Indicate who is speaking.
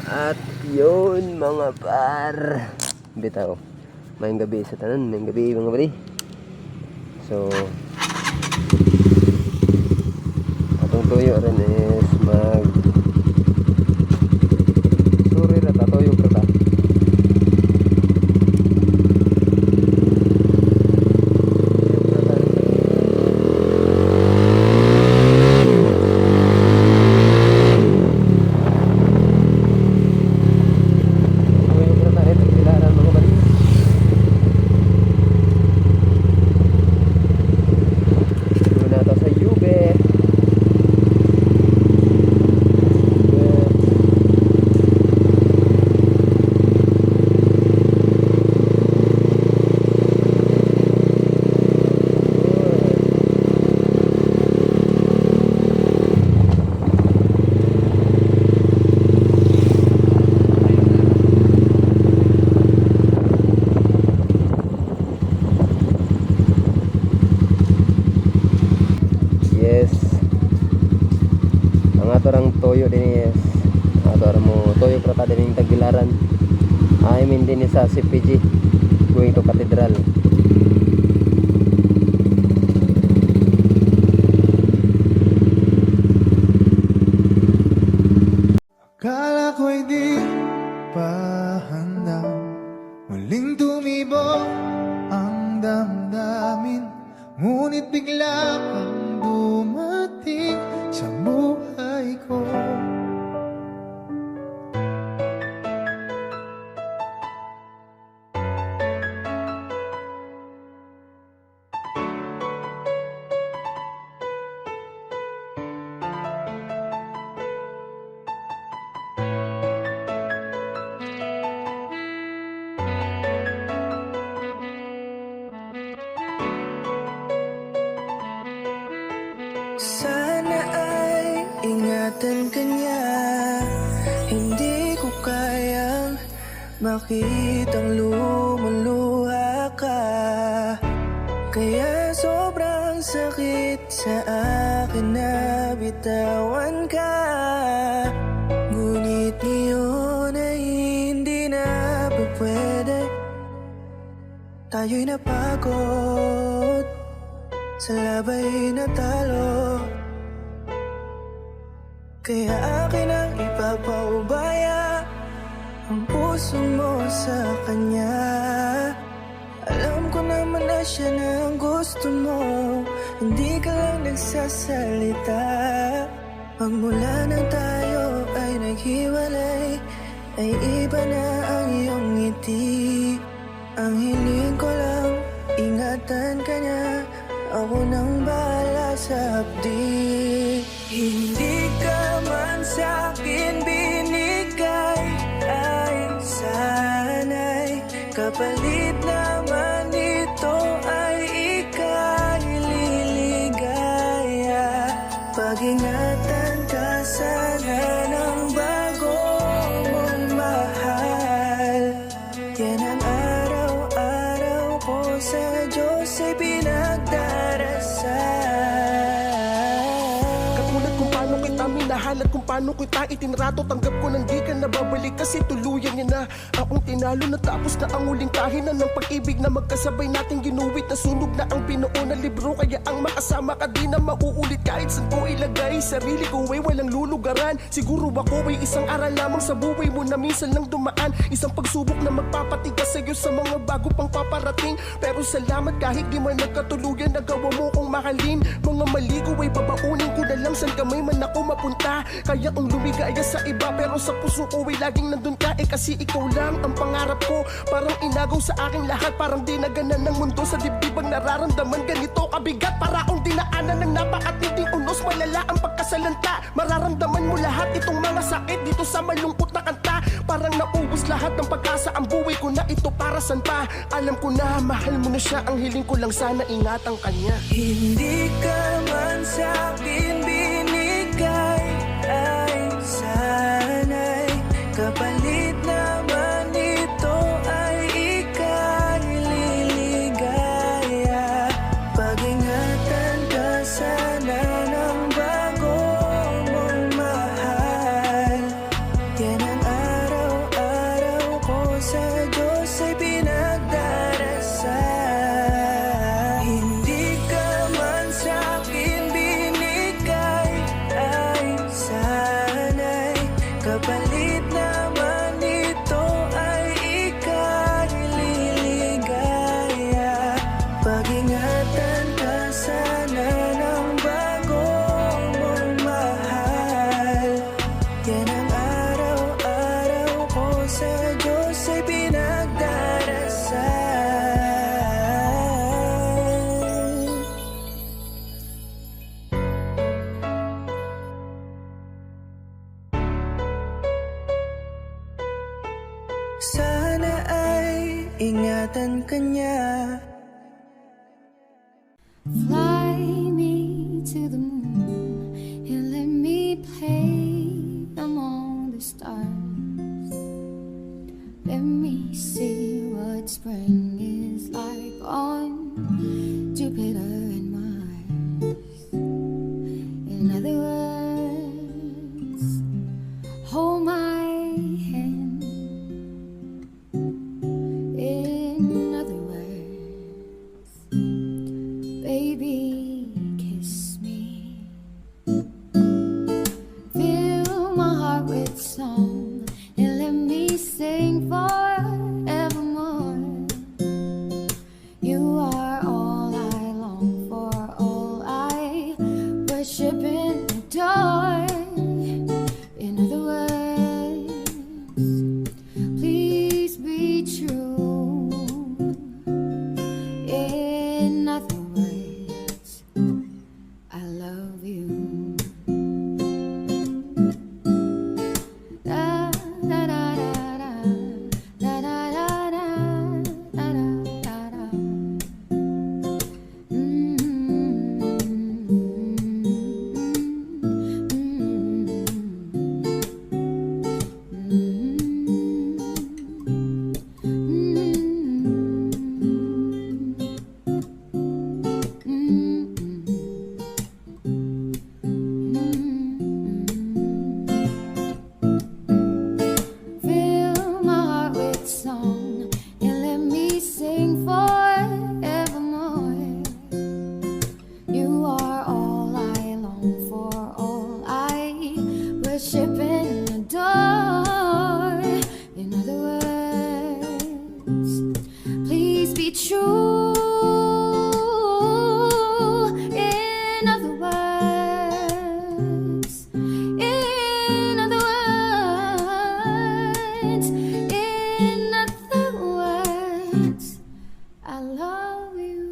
Speaker 1: At yun mga par, bitaw, mayang gabi sa tanan, mayang gabi mga bari. So atong tuyo rin is mag suri rata, tuyo rata. Yes, ang ato rang toyo din yes. Ato mo toyo prata din yung Tagbilaran. I mean din sa CPG going to Cathedral.
Speaker 2: Akala ko'y di pa handa, muling tumibok ang damdamin, ngunit bigla kang dumating sa buhay ko.
Speaker 3: Sana ay ingatan ka niya, hindi ko kayang makitang lumuluha ka. Kaya sobrang sakit sa akin na bitawan ka. Ngunit ngayon ay hindi na pwede, tayo'y napagod, sa labay na talo. Kaya akin ang ipapaubaya ang puso mo sa kanya. Alam ko naman na siya na ang gusto mo, hindi ka lang nagsasalita. Pagmula nang tayo ay naghiwalay, ay iba na ang iyong ngiti. Ang hiling ko lang, ingatan ka niya, ako nang bahala sa hapdi. Hindi ka man sa'kin binigay, ay sana'y kapalit naman ito ay ika'y liligaya. Pag-ingatan ka sana ng bago mong mahal. Yan ang araw-araw ko sa Diyos ay pinagdarasal.
Speaker 4: Katulad kung paano kita minahal at kung paano kita itinrato, tanggap ko nang di ka nababalik kasi tuluyan niya na akong tinalo. Natapos na ang huling kahinan ng pag-ibig na magkasabay nating ginuwit. Nasunog na ang binuo na libro, kaya ang makasama ka di na mauulit. Kahit saan ko ilagay sarili ko ay walang lulugaran. Siguro ako ay isang aral lamang sa buhay mo na minsan lang dumaan. Isang pagsubok na magpapatigas sa'yo sa mga bago pang paparating. Pero salamat kahit di man nagkatuluyan, nagawa mo kong mahalin. Mga mali ko ay babaunin ko na lang saan kamay man ako mapunta. Kaya kung lumigaya sa iba pero sa puso ko ay laging nandun ka. Kasi ikaw lang ang pangarap ko, parang inagaw sa aking lahat. Parang dinaganan ng mundo sa dibdibang nararamdaman ganito kabigat. Para akong dinaanan ng napakatinding unos, malala ang pagkasalanta. Mararamdaman mo lahat itong mga sakit dito sa malungkot na kanta. Parang naubos lahat ng pag-asa, ang buhay ko na ito para san pa. Alam ko na mahal mo na siya, ang hiling ko lang sana ingatan kanya.
Speaker 3: Hindi ka man sa'kin binigay, ay sana'y kapalit naman ito ay ika'y liligaya. Pag-ingatan ka sana ng bago mong mahal. Yan ang sa Diyos ay pinagdarasal. Sana ay ingatan ka niya.
Speaker 5: Fly me to the moon and let me play among the stars. Let me see what spring is like on Jupiter and Mars. In other words, hold my hand. In other words, baby, kiss me. Fill my heart with song and let me sing forevermore. You are all I long for, all I worship and adore. In other words, please be true. In other words, I love you. Da da da da da da da da da da da da. Fill my heart with song and let me sing forevermore. You are all I long for, all I worship and adore. In other words, please be true. In other words, in other words, in other words, I love you.